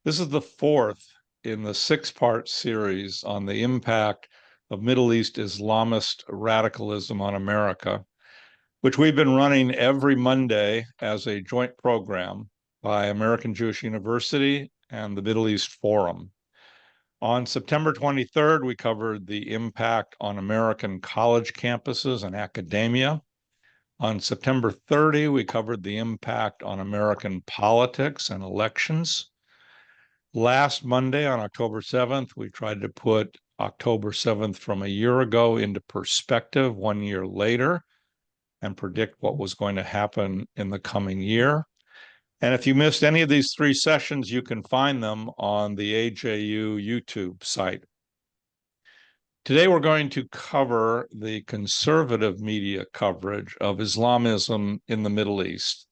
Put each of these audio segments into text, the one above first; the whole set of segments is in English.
This is the fourth in the six-part series on the impact of Middle East Islamist radicalism on America, which we've been running every Monday as a joint program by American Jewish University and the Middle East Forum. On September 23rd, we covered the impact on American college campuses and academia. On September 30, we covered the impact on American politics and elections. Last Monday, on October 7th, we tried to put October 7th from a year ago into perspective 1 year later and predict what was going to happen in the coming year. And if you missed any of these three sessions, you can find them on the AJU YouTube site. Today, we're going to cover the conservative media coverage of Islamism in the Middle East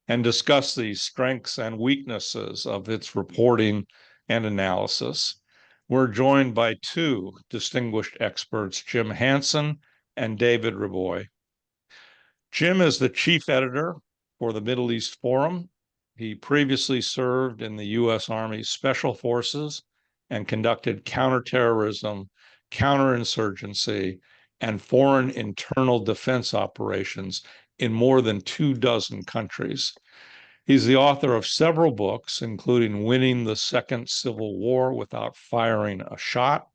and discuss the strengths and weaknesses of its reporting and analysis. We're joined by two distinguished experts, Jim Hanson and David Reaboi. Jim is the chief editor for the Middle East Forum. He previously served in the U.S. Army Special Forces and conducted counterterrorism, counterinsurgency, and foreign internal defense operations in more than 24 countries. He's the author of several books, including Winning the Second Civil War Without Firing a Shot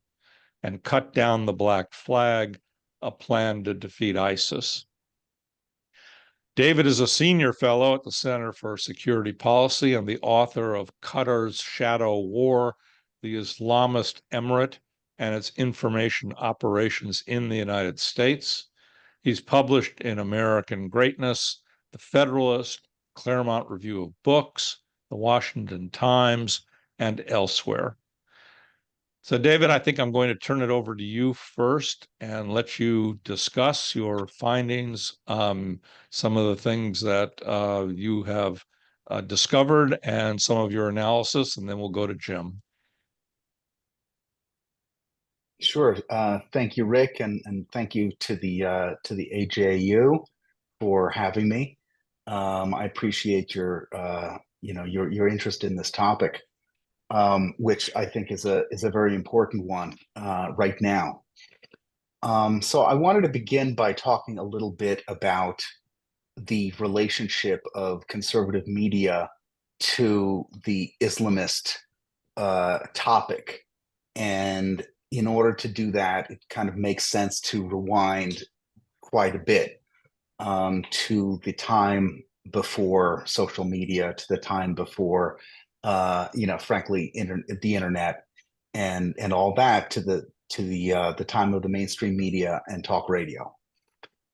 and Cut Down the Black Flag, A Plan to Defeat ISIS. David is a senior fellow at the Center for Security Policy and the author of Qatar's Shadow War, the Islamist Emirate and its Information Operations in the United States. He's published in American Greatness, The Federalist, Claremont Review of Books, The Washington Times, and elsewhere. So, David, I think I'm going to turn it over to you first and let you discuss your findings, some of the things that you have discovered and some of your analysis, and then we'll go to Jim. Sure. Thank you, Rick, and thank you to the AJU for having me. I appreciate your your interest in this topic, which I think is a very important one right now. So I wanted to begin by talking a little bit about the relationship of conservative media to the Islamist topic. And in order to do that, it kind of makes sense to rewind quite a bit to the time before social media, to the time before, frankly, the internet and all that, to the time of the mainstream media and talk radio.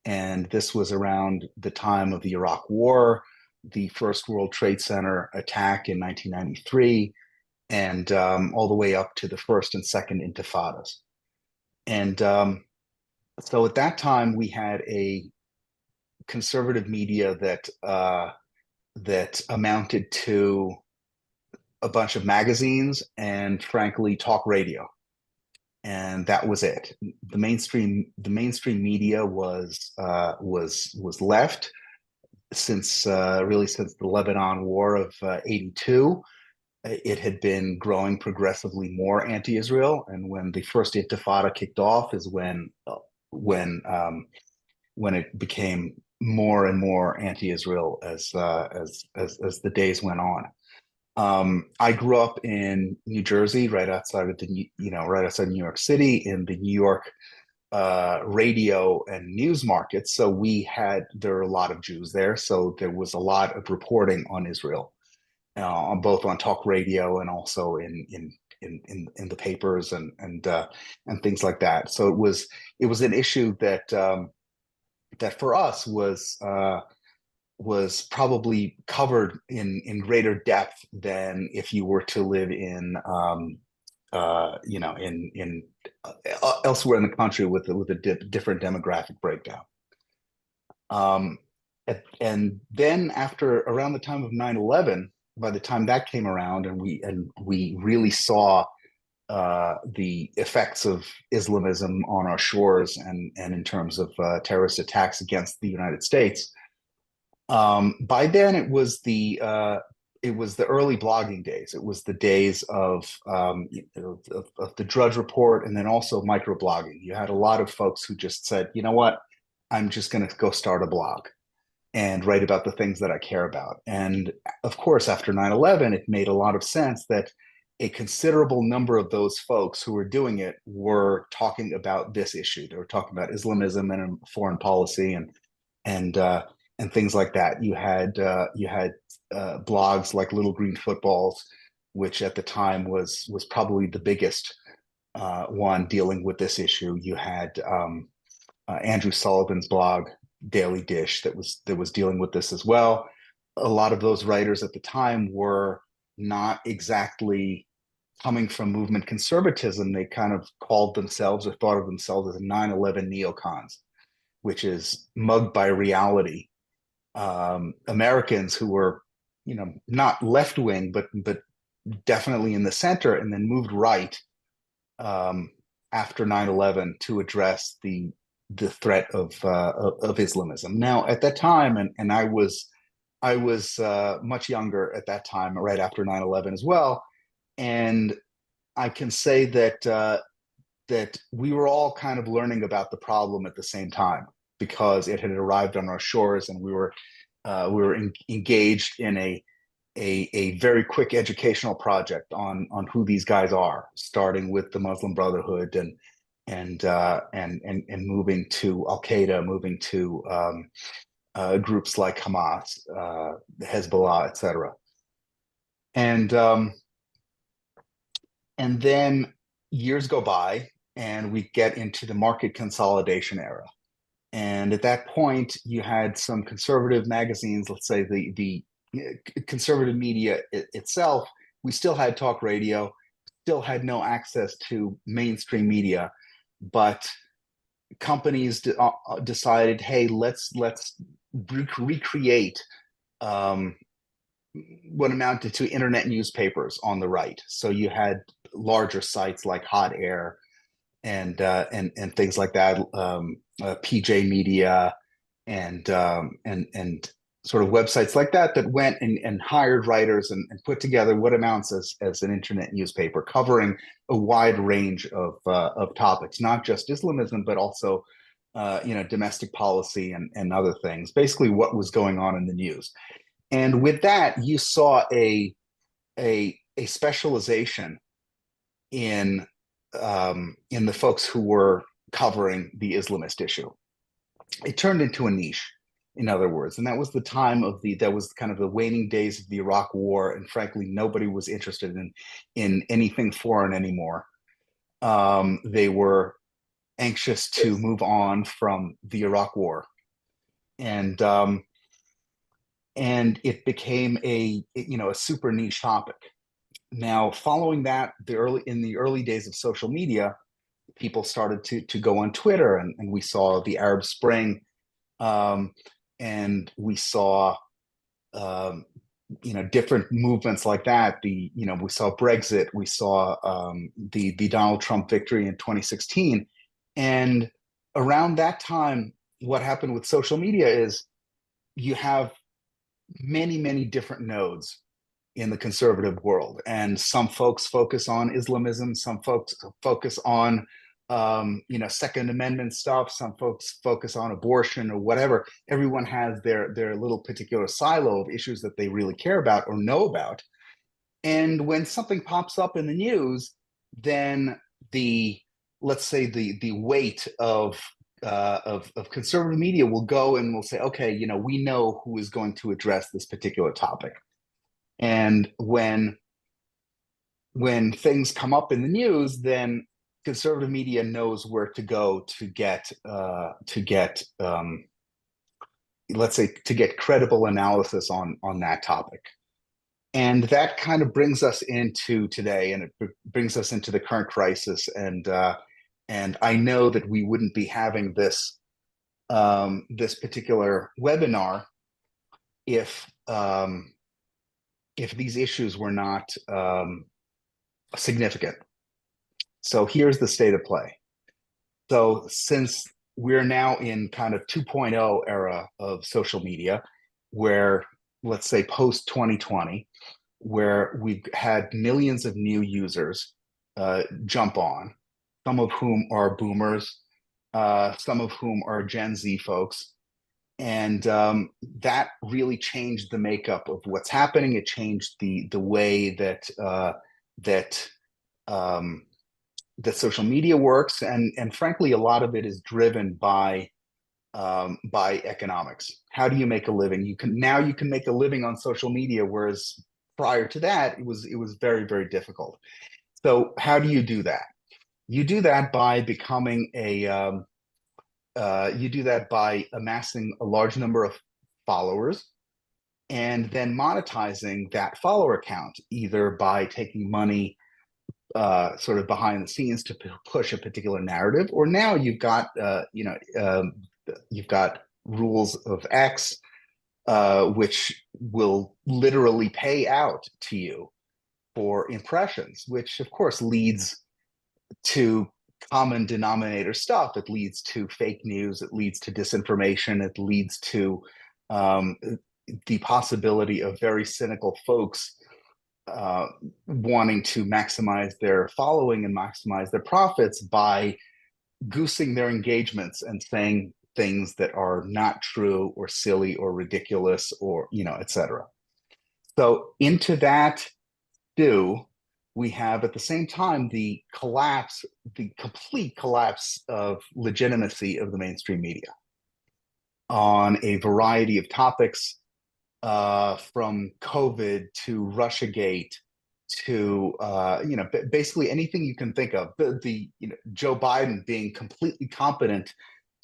And this was around the time of the Iraq War, the first World Trade Center attack in 1993, and all the way up to the first and second intifadas. And so at that time, we had a conservative media that amounted to a bunch of magazines and, frankly, talk radio. And that was it. The mainstream media was left since the Lebanon War of '82. It had been growing progressively more anti-Israel, and when the first Intifada kicked off is when it became more and more anti-Israel as the days went on. I grew up in New Jersey, right outside New York City, in the New York radio and news markets. So there are a lot of Jews there, so there was a lot of reporting on Israel. Both on talk radio and also in the papers and things like that. So it was an issue that for us was probably covered in greater depth than if you were to live in elsewhere in the country with a different demographic breakdown. And then around the time of 9/11. By the time that came around, and we really saw the effects of Islamism on our shores and in terms of terrorist attacks against the United States, by then it was it was the early blogging days. It was the days of the Drudge Report, and then also microblogging. You had a lot of folks who just said, you know what, I'm just going to go start a blog and write about the things that I care about. And of course, after 9/11, it made a lot of sense that a considerable number of those folks who were doing it were talking about this issue. They were talking about Islamism and foreign policy and and things like that. You had blogs like Little Green Footballs, which at the time was probably the biggest one dealing with this issue. You had Andrew Sullivan's blog, Daily Dish, that was dealing with this as well. A lot of those writers at the time were not exactly coming from movement conservatism. They kind of called themselves or thought of themselves as 9/11 neocons, which is mugged by reality. Americans who were, not left wing, but definitely in the center, and then moved right after 9/11 to address the threat of Islamism. Now, at that time, and I was much younger at that time, right after 9/11 as well, and I can say that we were all kind of learning about the problem at the same time because it had arrived on our shores, and we were engaged in a very quick educational project on who these guys are, starting with the Muslim Brotherhood and moving to Al Qaeda, moving to groups like Hamas, Hezbollah, etc. And and then years go by, and we get into the market consolidation era. And at that point, you had some conservative magazines, let's say the conservative media itself. We still had talk radio, still had no access to mainstream media, but companies decided, hey, let's recreate what amounted to internet newspapers on the right. So you had larger sites like Hot Air and things like that, PJ Media, and sort of websites like that went and hired writers and put together what amounts as an internet newspaper covering a wide range of topics, not just Islamism, but also domestic policy and other things. Basically, what was going on in the news. And with that, you saw a specialization in the folks who were covering the Islamist issue. It turned into a niche, in other words, and that was the time that was kind of the waning days of the Iraq War, and frankly, nobody was interested in anything foreign anymore. They were anxious to move on from the Iraq War, and it became a super niche topic. Now, following that, in the early days of social media, people started to go on Twitter, and we saw the Arab Spring, and we saw different movements like that. We saw Brexit, we saw the Donald Trump victory in 2016, and around that time, what happened with social media is you have many different nodes in the conservative world, and some folks focus on Islamism, some folks focus on Second Amendment stuff, some folks focus on abortion or whatever. Everyone has their little particular silo of issues that they really care about or know about. And when something pops up in the news, then let's say the weight of conservative media will go and will say, okay, we know who is going to address this particular topic. And when things come up in the news, then conservative media knows where to go to get let's say, to get credible analysis on that topic. And that kind of brings us into today, and it brings us into the current crisis. And I know that we wouldn't be having this particular webinar if these issues were not significant. So here's the state of play. So since we're now in kind of 2.0 era of social media, where let's say post 2020, where we've had millions of new users jump on, some of whom are boomers, some of whom are Gen Z folks. And that really changed the makeup of what's happening. It changed the way that um, that social media works, and frankly, a lot of it is driven by economics. How do you make a living? You can make a living on social media, whereas prior to that, it was very, very difficult. So how do you do that? You do that by becoming a you do that by amassing a large number of followers and then monetizing that follower count, either by taking money sort of behind the scenes to push a particular narrative, or now you've got rules of X, which will literally pay out to you for impressions, which of course leads to common denominator stuff. It leads to fake news. It leads to disinformation. It leads to um, the possibility of very cynical folks uh, wanting to maximize their following and maximize their profits by goosing their engagements and saying things that are not true or silly or ridiculous or etc. So into that do we have at the same time the complete collapse of legitimacy of the mainstream media on a variety of topics, from COVID to Russiagate to basically anything you can think of. Joe Biden being completely competent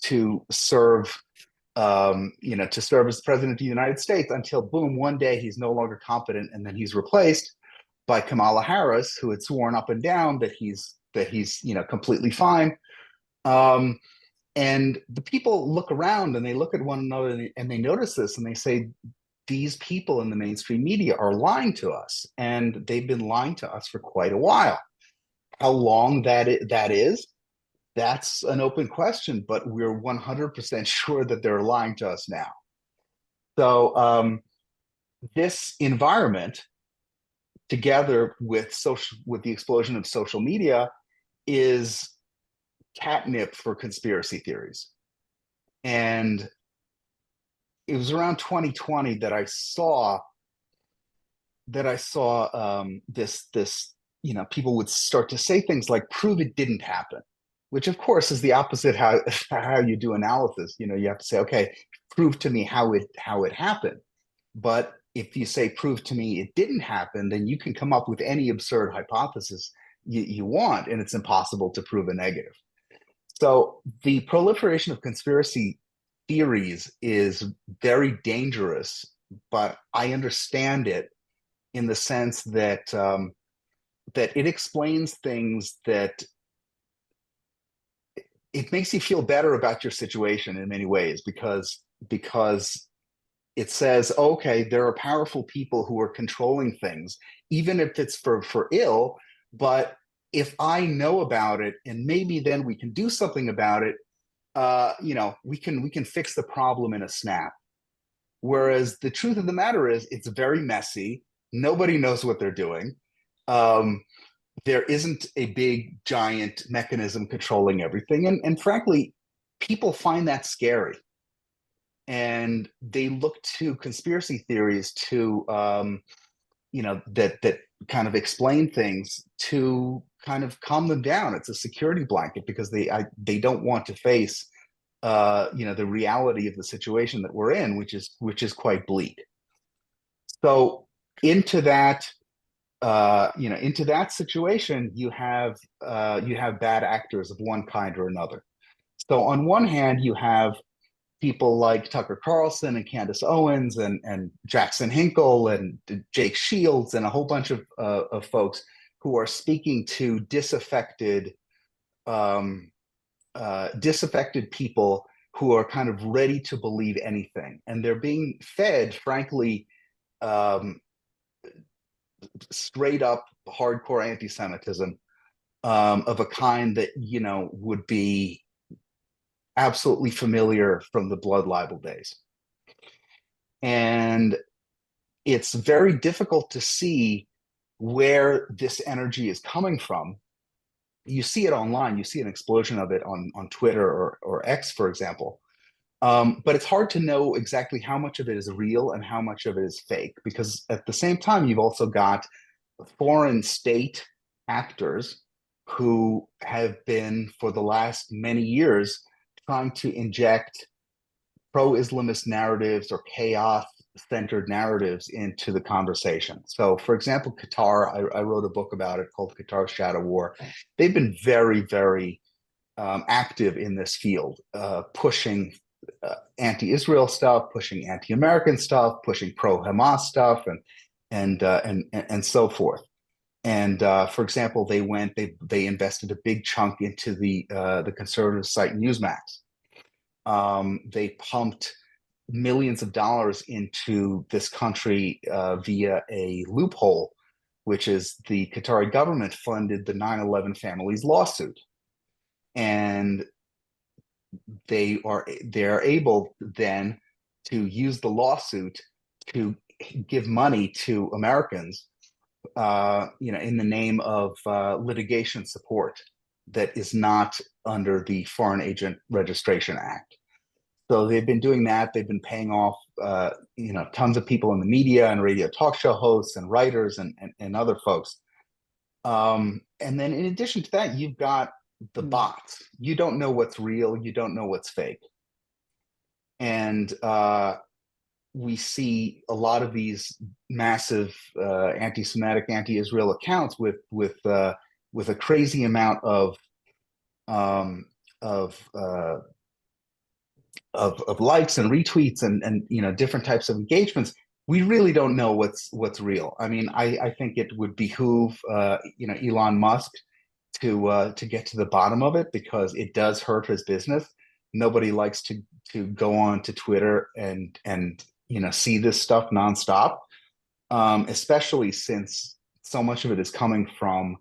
to serve to serve as president of the United States until boom, one day he's no longer competent, and then he's replaced by Kamala Harris, who had sworn up and down that he's completely fine. Um, and the people look around and they look at one another and they notice this and they say, these people in the mainstream media are lying to us, and they've been lying to us for quite a while. How long that is, that's an open question, but we're 100% sure that they're lying to us now. So this environment, together with the explosion of social media, is catnip for conspiracy theories. And it was around 2020 that I saw this people would start to say things like "prove it didn't happen," which of course is the opposite how you do analysis. You have to say, okay, prove to me how it happened. But if you say prove to me it didn't happen, then you can come up with any absurd hypothesis you want, and it's impossible to prove a negative. So the proliferation of conspiracy theories is very dangerous, but I understand it in the sense that it explains things, that it makes you feel better about your situation in many ways, because it says, okay, there are powerful people who are controlling things, even if it's for ill. But if I know about it, and maybe then we can do something about it, we can fix the problem in a snap. Whereas the truth of the matter is, it's very messy. Nobody knows what they're doing. Um, there isn't a big giant mechanism controlling everything, and frankly, people find that scary, and they look to conspiracy theories to that kind of explain things to kind of calm them down. It's a security blanket because they don't want to face the reality of the situation that we're in, which is quite bleak. So into that into that situation, you have bad actors of one kind or another. So on one hand, you have people like Tucker Carlson and Candace Owens and Jackson Hinkle and Jake Shields and a whole bunch of folks who are speaking to um, disaffected people who are kind of ready to believe anything, and they're being fed, frankly, um, straight up hardcore anti-Semitism, of a kind that would be absolutely familiar from the blood libel days. And it's very difficult to see where this energy is coming from. You see it online, you see an explosion of it on Twitter or X, for example. But it's hard to know exactly how much of it is real and how much of it is fake, because at the same time, you've also got foreign state actors who have been, for the last many years, trying to inject pro-Islamist narratives or chaos-centered narratives into the conversation. So, for example, Qatar, I wrote a book about it called Qatar's Shadow War. They've been very, very active in this field, pushing anti-Israel stuff, pushing anti-American stuff, pushing pro-Hamas stuff, and so forth. And for example, they invested a big chunk into the conservative site Newsmax. They pumped millions of dollars into this country via a loophole, which is the Qatari government funded the 9/11 families lawsuit. And they're able then to use the lawsuit to give money to Americans, in the name of litigation support that is not under the Foreign Agent Registration Act. So they've been doing that. They've been paying off, tons of people in the media and radio talk show hosts and writers and other folks. And then in addition to that, you've got the bots. You don't know what's real. You don't know what's fake. And we see a lot of these massive anti-Semitic, anti-Israel accounts with a crazy amount of likes and retweets and different types of engagements. We really don't know what's real. I mean, I think it would behoove Elon Musk to get to the bottom of it, because it does hurt his business. Nobody likes to go on to Twitter and see this stuff nonstop, especially since so much of it is coming from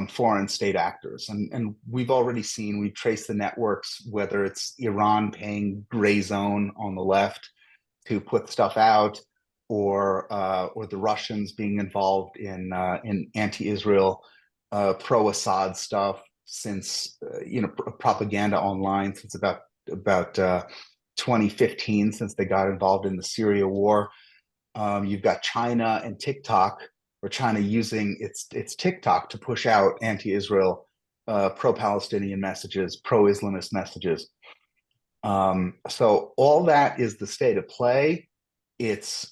foreign state actors. And we've already seen, we've traced the networks, whether it's Iran paying Gray Zone on the left to put stuff out, or the Russians being involved in anti-Israel, pro-Assad stuff, since propaganda online since about 2015, since they got involved in the Syria war. You've got China and TikTok, or China using its TikTok to push out anti-Israel, pro-Palestinian messages, pro-Islamist messages. So all that is the state of play. It's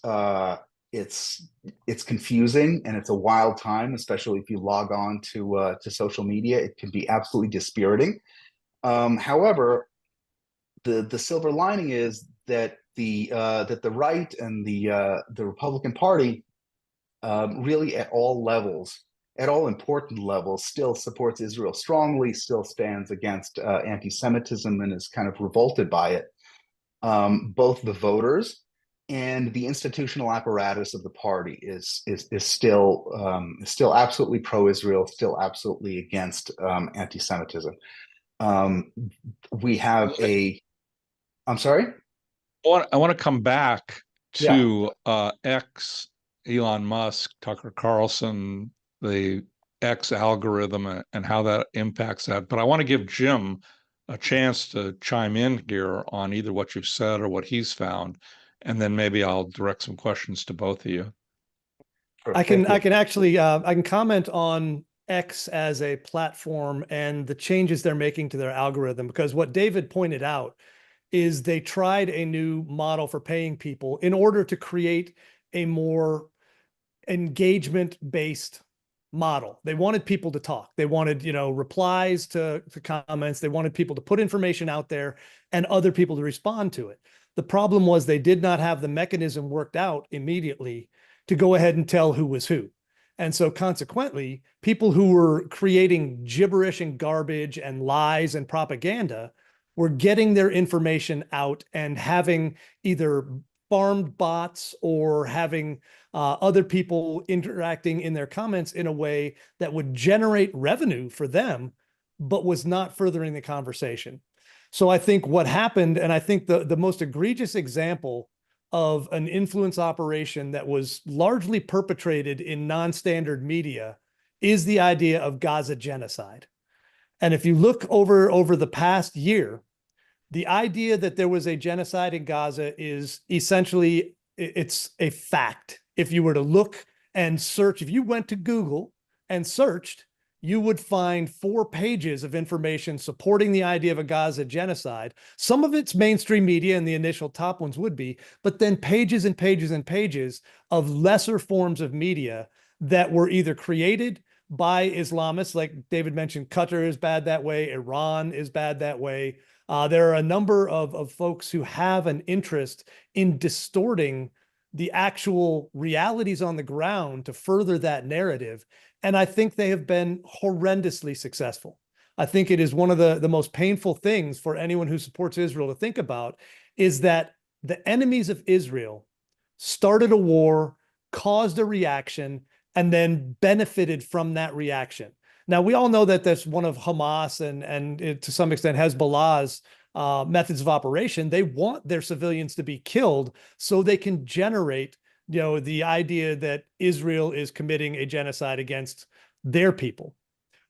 confusing, and it's a wild time, especially if you log on to social media. It can be absolutely dispiriting. However, the silver lining is that the right and the Republican Party, really at all levels, at all important levels, still supports Israel strongly, still stands against anti-Semitism, and is kind of revolted by it. Both the voters and the institutional apparatus of the party is still absolutely pro-Israel, still absolutely against anti-Semitism. We have a. I'm sorry. I want to come back Yeah. to X, Elon Musk, Tucker Carlson, the X algorithm, and how that impacts that. But I want to give Jim a chance to chime in here on either what you've said or what he's found, and then maybe I'll direct some questions to both of you. Sure, I can actually I can comment on X as a platform and the changes they're making to their algorithm, because what David pointed out is they tried a new model for paying people in order to create a more engagement-based model. They wanted people to talk. They wanted, replies to comments. They wanted people to put information out there and other people to respond to it. The problem was they did not have the mechanism worked out immediately to go ahead and tell who was who. And so consequently, people who were creating gibberish and garbage and lies and propaganda were getting their information out and having either farmed bots or having other people interacting in their comments in a way that would generate revenue for them, but was not furthering the conversation. So I think what happened, and I think the most egregious example of an influence operation that was largely perpetrated in non-standard media is the idea of Gaza genocide. And if you look over the past year, the idea that there was a genocide in Gaza is essentially, it's a fact. If you were to look and search, if you went to Google and searched, you would find 4 pages of information supporting the idea of a Gaza genocide. Some of it's mainstream media, and the initial top ones would be, but then pages and pages and pages of lesser forms of media that were either created by Islamists, like David mentioned, Qatar is bad that way, Iran is bad that way. There are a number of folks who have an interest in distorting the actual realities on the ground to further that narrative. And I think they have been horrendously successful. I think it is one of the most painful things for anyone who supports Israel to think about, is that the enemies of Israel started a war, caused a reaction, and then benefited from that reaction. Now, we all know that that's one of Hamas and to some extent Hezbollah's methods of operation. They want their civilians to be killed so they can generate, the idea that Israel is committing a genocide against their people.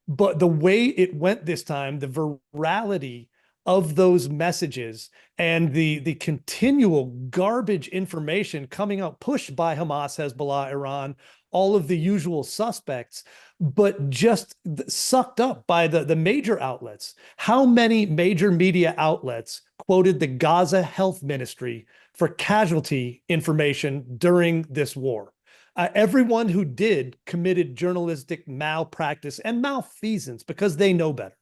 But the way it went this time, the virality of those messages and the continual garbage information coming out, pushed by Hamas, Hezbollah, Iran, all of the usual suspects, but just sucked up by the major outlets. How many major media outlets quoted the Gaza Health Ministry for casualty information during this war? Everyone who did committed journalistic malpractice and malfeasance because they know better.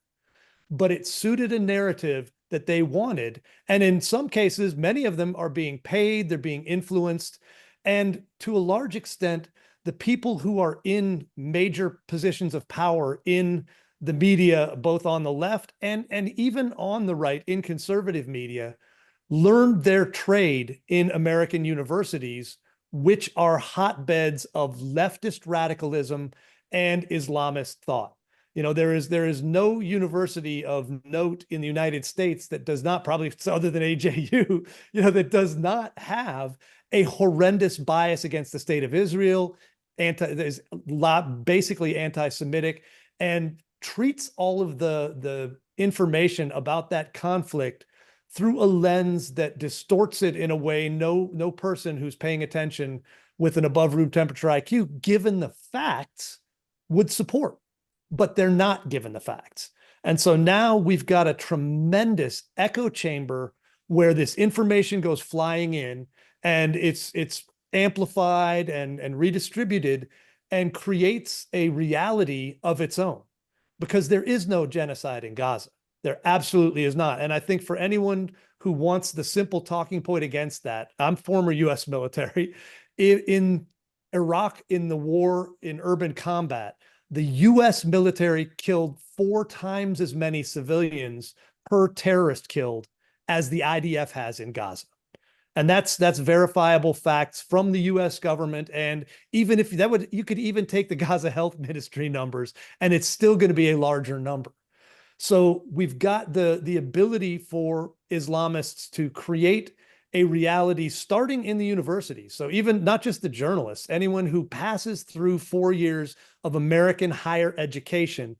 But it suited a narrative that they wanted. And in some cases, many of them are being paid, they're being influenced. And to a large extent, the people who are in major positions of power in the media, both on the left and even on the right in conservative media, learned their trade in American universities, which are hotbeds of leftist radicalism and Islamist thought. There is no university of note in the United States that does not, probably other than AJU, that does not have a horrendous bias against the state of Israel, is basically anti-Semitic, and treats all of the information about that conflict through a lens that distorts it in a way no person who's paying attention with an above room temperature IQ, given the facts, would support. But they're not given the facts. And so now we've got a tremendous echo chamber where this information goes flying in, and it's amplified and redistributed and creates a reality of its own, because there is no genocide in Gaza. There absolutely is not. And I think for anyone who wants the simple talking point against that, I'm former US military. In Iraq, in the war in urban combat, the US military killed 4 times as many civilians per terrorist killed as the IDF has in Gaza. And that's verifiable facts from the US government. And even if you could even take the Gaza Health Ministry numbers, and it's still going to be a larger number. So we've got the ability for Islamists to create a reality starting in the universities. So even not just the journalists, anyone who passes through 4 years of American higher education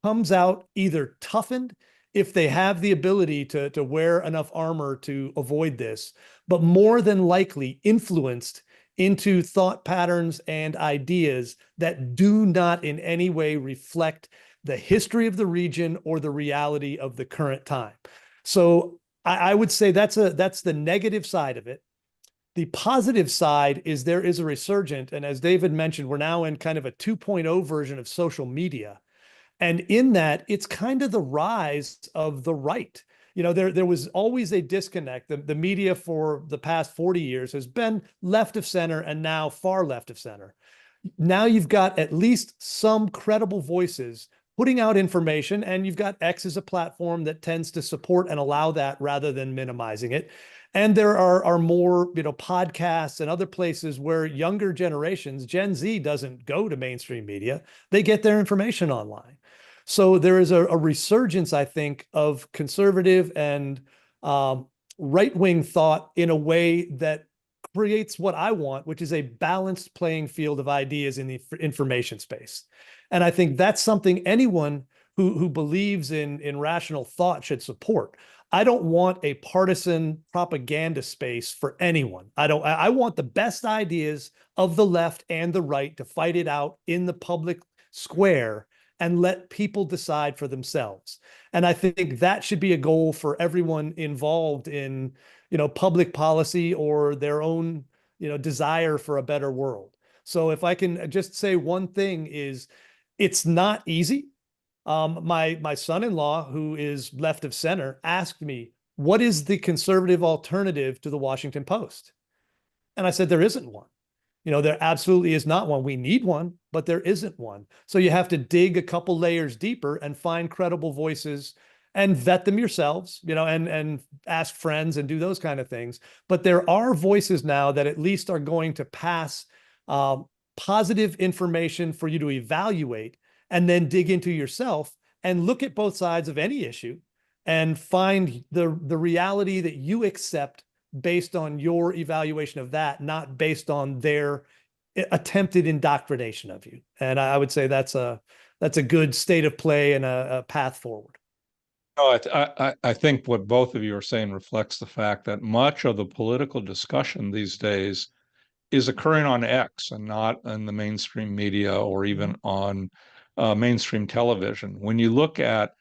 comes out either toughened, if they have the ability to wear enough armor to avoid this, but more than likely influenced into thought patterns and ideas that do not in any way reflect the history of the region or the reality of the current time. So I would say that's the negative side of it. The positive side is there is a resurgent, and as David mentioned, we're now in kind of a 2.0 version of social media. And in that, it's kind of the rise of the right. There was always a disconnect. The media for the past 40 years has been left of center and now far left of center. Now you've got at least some credible voices putting out information, and you've got X as a platform that tends to support and allow that rather than minimizing it. And there are more, podcasts and other places where younger generations, Gen Z, doesn't go to mainstream media. They get their information online. So there is a resurgence, I think, of conservative and right-wing thought in a way that creates what I want, which is a balanced playing field of ideas in the information space. And I think that's something anyone who believes in rational thought should support. I don't want a partisan propaganda space for anyone. I want the best ideas of the left and the right to fight it out in the public square and let people decide for themselves. And I think that should be a goal for everyone involved in, public policy or their own, desire for a better world. So if I can just say one thing is, it's not easy. My son-in-law, who is left of center, asked me, what is the conservative alternative to the Washington Post? And I said, there isn't one. There absolutely is not one. We need one, but there isn't one. So you have to dig a couple layers deeper and find credible voices and vet them yourselves, and ask friends and do those kind of things. But there are voices now that at least are going to pass positive information for you to evaluate and then dig into yourself and look at both sides of any issue and find the reality that you accept based on your evaluation of that, not based on their attempted indoctrination of you. And I would say that's a good state of play and a path forward. No, I think what both of you are saying reflects the fact that much of the political discussion these days is occurring on X and not in the mainstream media or even on mainstream television. When you look at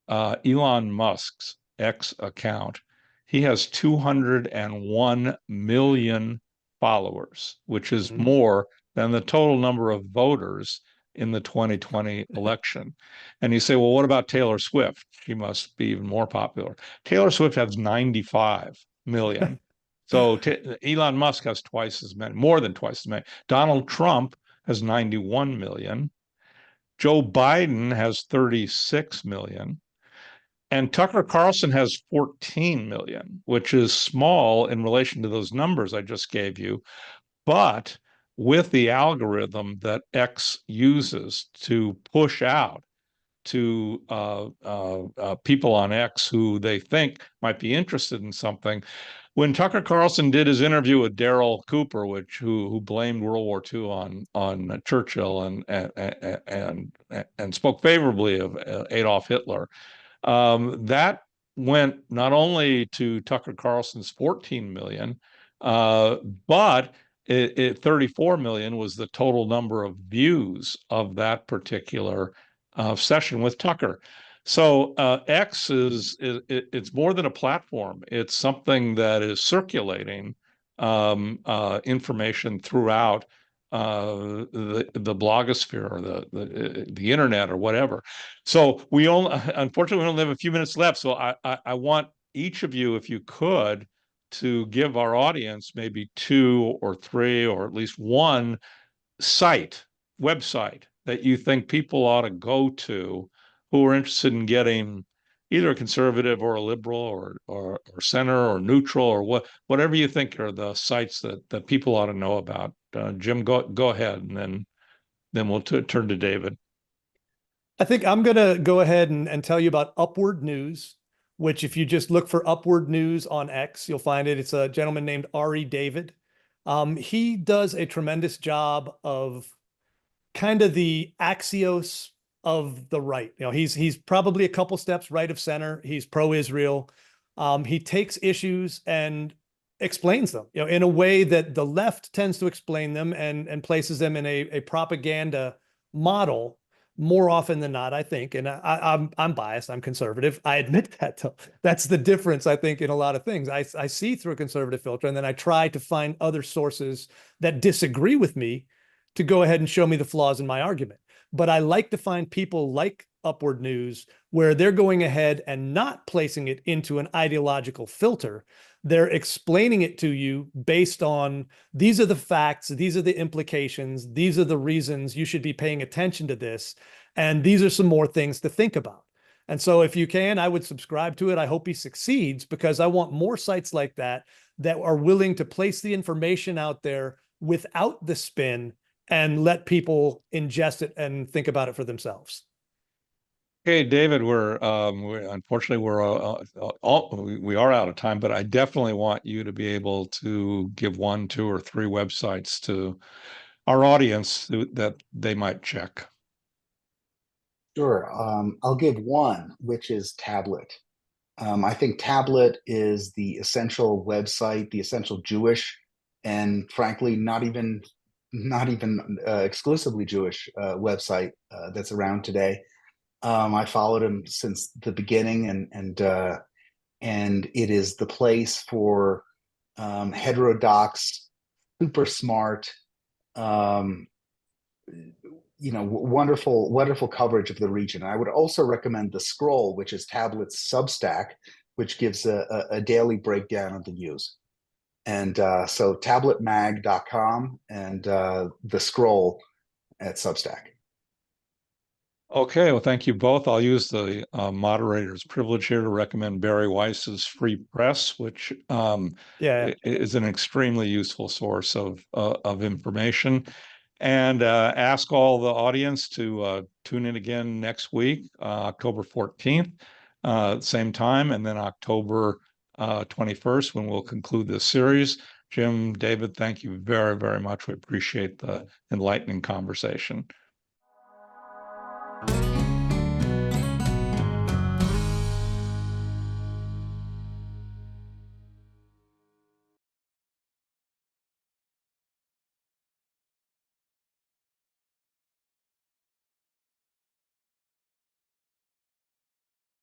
Elon Musk's X account, he has 201 million followers, which is more than the total number of voters in the 2020 election. And you say, well, what about Taylor Swift? She must be even more popular. Taylor Swift has 95 million. So Elon Musk has twice as many, more than twice as many. Donald Trump has 91 million. Joe Biden has 36 million. And Tucker Carlson has 14 million, which is small in relation to those numbers I just gave you. But with the algorithm that X uses to push out to people on X who they think might be interested in something, when Tucker Carlson did his interview with Daryl Cooper, who blamed World War II on Churchill and spoke favorably of Adolf Hitler, that went not only to Tucker Carlson's 14 million, but 34 million was the total number of views of that particular session with Tucker. So X it's more than a platform. It's something that is circulating information throughout the blogosphere or the internet or whatever. So unfortunately we only have a few minutes left. So I want each of you, if you could, to give our audience maybe 2 or 3 or at least one website that you think people ought to go to who are interested in getting either a conservative or a liberal or center or neutral or whatever you think are the sites that people ought to know about. Jim, go ahead, and then we'll turn to David. I think I'm going to go ahead and tell you about Upward News, which if you just look for Upward News on X, you'll find it. It's a gentleman named Ari David. He does a tremendous job of kind of the axios of the right. He's probably a couple steps right of center. He's pro-Israel. He takes issues and explains them, in a way that the left tends to explain them and places them in a propaganda model more often than not, I think. And I'm biased. I'm conservative. I admit that, though. That's the difference, I think, in a lot of things. I see through a conservative filter, and then I try to find other sources that disagree with me to go ahead and show me the flaws in my argument. But I like to find people like Upward News where they're going ahead and not placing it into an ideological filter. They're explaining it to you based on, these are the facts, these are the implications, these are the reasons you should be paying attention to this, and these are some more things to think about. And so if you can, I would subscribe to it. I hope he succeeds, because I want more sites like that are willing to place the information out there without the spin and let people ingest it and think about it for themselves. Okay, David, unfortunately we are out of time, but I definitely want you to be able to give 1, 2, or 3 websites to our audience that they might check. Sure. I'll give one, which is Tablet. I think Tablet is the essential website, the essential Jewish, and frankly, not even exclusively Jewish website that's around today. I followed him since the beginning, and it is the place for heterodox, super smart, um, wonderful coverage of the region. I would also recommend the Scroll, which is Tablet's Substack, which gives a daily breakdown of the news. And so tabletmag.com and the Scroll at Substack. Okay, well, thank you both. I'll use the moderator's privilege here to recommend Barry Weiss's Free Press, which is an extremely useful source of information. And ask all the audience to tune in again next week, October 14th, same time, and then October 21st, when we'll conclude this series. Jim, David, thank you very, very much. We appreciate the enlightening conversation.